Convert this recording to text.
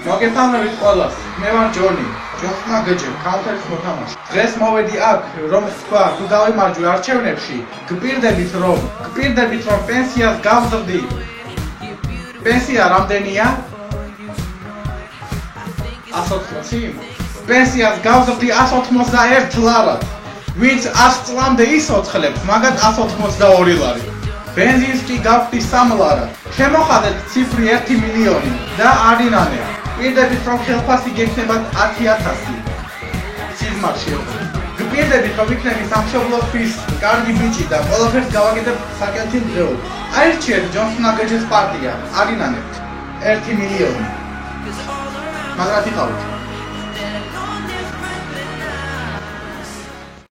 მოგესალმებით ყველას, მე ვარ ჯონი, ჯონსმა გეჯე, კაუნტერის მოთამაშე. დღეს მოვედი აქ, რომ თქვა, თუ დავიმარჯვე არჩევნებში, გპირდებით რომ პენსიას გავზრდი. პენსია რამდენია? 180. პენსიას გავზრდი 181 ლარად. ვინც 100 წლამდე ისოცხლებს, მაგათ 182 ლარი. ბენზინს კი გავხდი 3 ლარად. შემოხადეთ ციფრი 1 მილიონი და არინანე. პირდებით რომ ხელფასი გექნებათ 10,000. სიზმარში. გპირდებით რომ იქნები სამშობლოსთვის კარგი ბიჭი და ყველაფერს გავაკეთებ საკელთი დღეობით. აირჩიეთ ჯონს ნაგეჯის პარტია. არინანებთ 1 მილიონი. მაგრად იყავით.